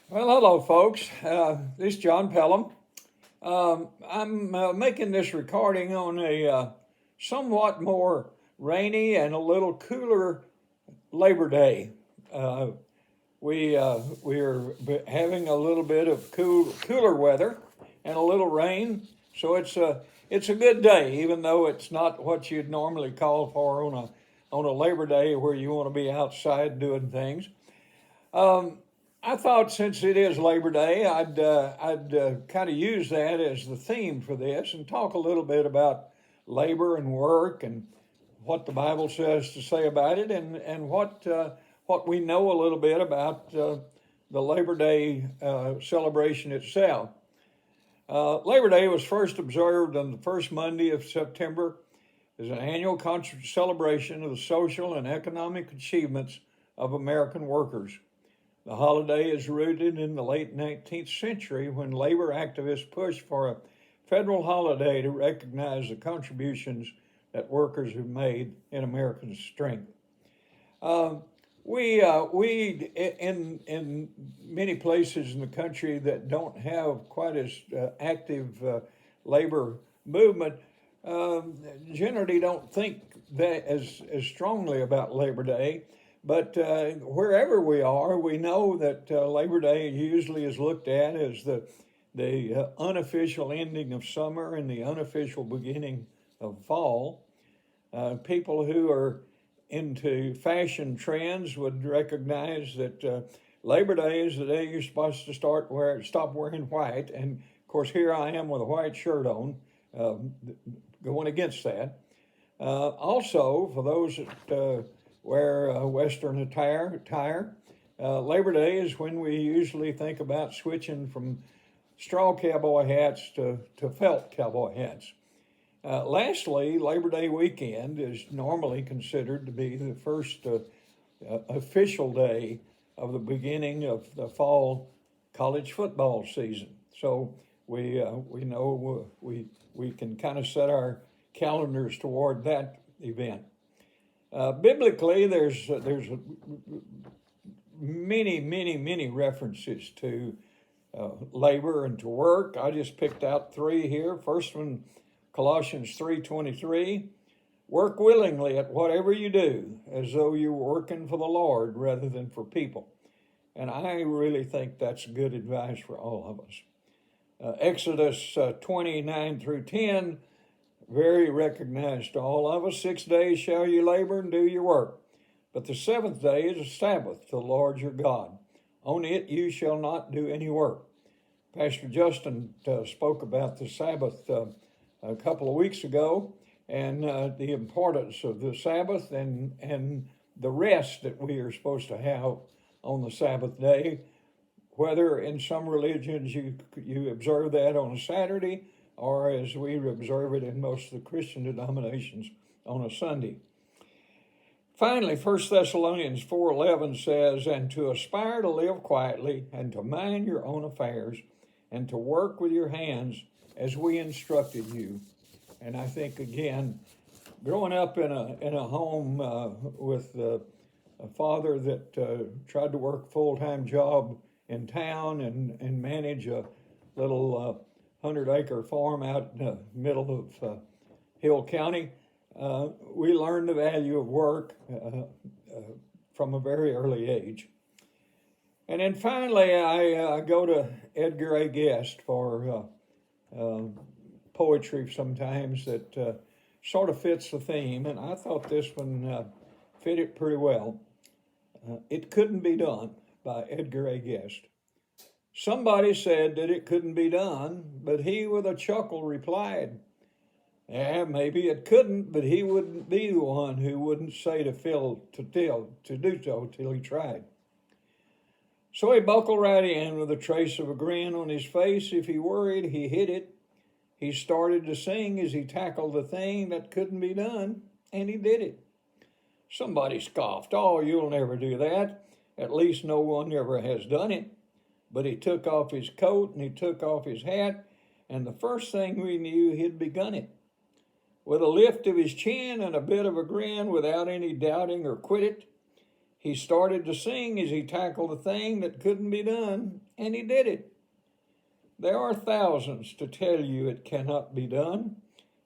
Well, hello, folks. This is John Pelham. I'm making this recording on a somewhat more rainy and a little cooler Labor Day. Uh, we're having a little bit of cooler weather and a little rain, so it's a good day, even though it's not what you'd normally call for on a Labor Day where you want to be outside doing things. Um, I thought since it is Labor Day, I'd kind of use that as the theme for this and talk a little bit about labor and work and what the Bible says to say about it and what we know a little bit about the Labor Day celebration itself. Labor Day was first observed on the first Monday of September as an annual celebration of the social and economic achievements of American workers. The holiday is rooted in the late 19th century when labor activists pushed for a federal holiday to recognize the contributions that workers have made in American strength. Uh, we in many places in the country that don't have quite as active labor movement generally don't think that as strongly about Labor Day. But wherever we are, we know that Labor Day usually is looked at as the unofficial ending of summer and the unofficial beginning of fall. People who are into fashion trends would recognize that Labor Day is the day you're supposed to stop wearing white. And of course, here I am with a white shirt on, uh, going against that. Also, for those that wear Western attire, Labor Day is when we usually think about switching from straw cowboy hats to felt cowboy hats. Lastly, Labor Day weekend is normally considered to be the first official day of the beginning of the fall college football season. So we know we can kind of set our calendars toward that event. Biblically, there's many references to labor and to work. I just picked out three here. First one, Colossians 3:23. Work willingly at whatever you do, as though you were working for the Lord rather than for people. And I really think that's good advice for all of us. Exodus 29 through 10, very recognized to all of us. 6 days shall you labor and do your work, but the seventh day is a Sabbath to the Lord your God. On it you shall not do any work. Pastor Justin spoke about the Sabbath a couple of weeks ago and the importance of the Sabbath and the rest that we are supposed to have on the Sabbath day. Whether in some religions you observe that on a Saturday, or as we observe it in most of the Christian denominations on a Sunday. Finally, 1 Thessalonians 4:11 says, and to aspire to live quietly and to mind your own affairs and to work with your hands as we instructed you. And I think, again, growing up in a home with a father that tried to work a full-time job in town and manage a little 100-acre farm out in the middle of Hill County, we learned the value of work from a very early age. And then finally, I go to Edgar A. Guest for poetry sometimes that sort of fits the theme, and I thought this one fit it pretty well. It Couldn't Be Done by Edgar A. Guest. Somebody said that it couldn't be done, but he with a chuckle replied, yeah, maybe it couldn't, but he wouldn't be the one who wouldn't say to Phil to do so till he tried. So he buckled right in with a trace of a grin on his face. If he worried, he hit it. He started to sing as he tackled the thing that couldn't be done, and he did it. Somebody scoffed, oh, you'll never do that. At least no one ever has done it. But he took off his coat and he took off his hat, and the first thing we knew, he'd begun it. With a lift of his chin and a bit of a grin, without any doubting or quit it, He started to sing as he tackled a thing that couldn't be done, and he did it. There are thousands to tell you it cannot be done.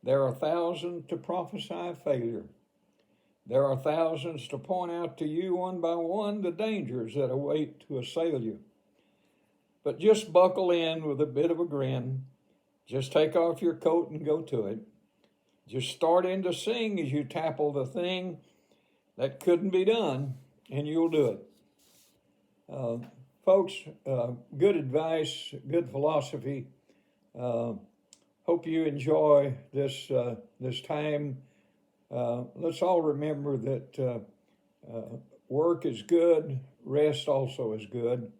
There are thousands to prophesy failure. There are thousands to point out to you one by one the dangers that await to assail you. But just buckle in with a bit of a grin. Just take off your coat and go to it. Just start in to sing as you tackle the thing that couldn't be done, and you'll do it. Folks, good advice, good philosophy. Hope you enjoy this time. Let's all remember that work is good, rest also is good.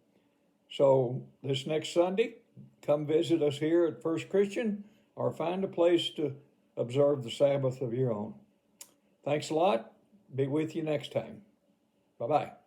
So this next Sunday, come visit us here at First Christian, or find a place to observe the Sabbath of your own. Thanks a lot. Be with you next time. Bye-bye.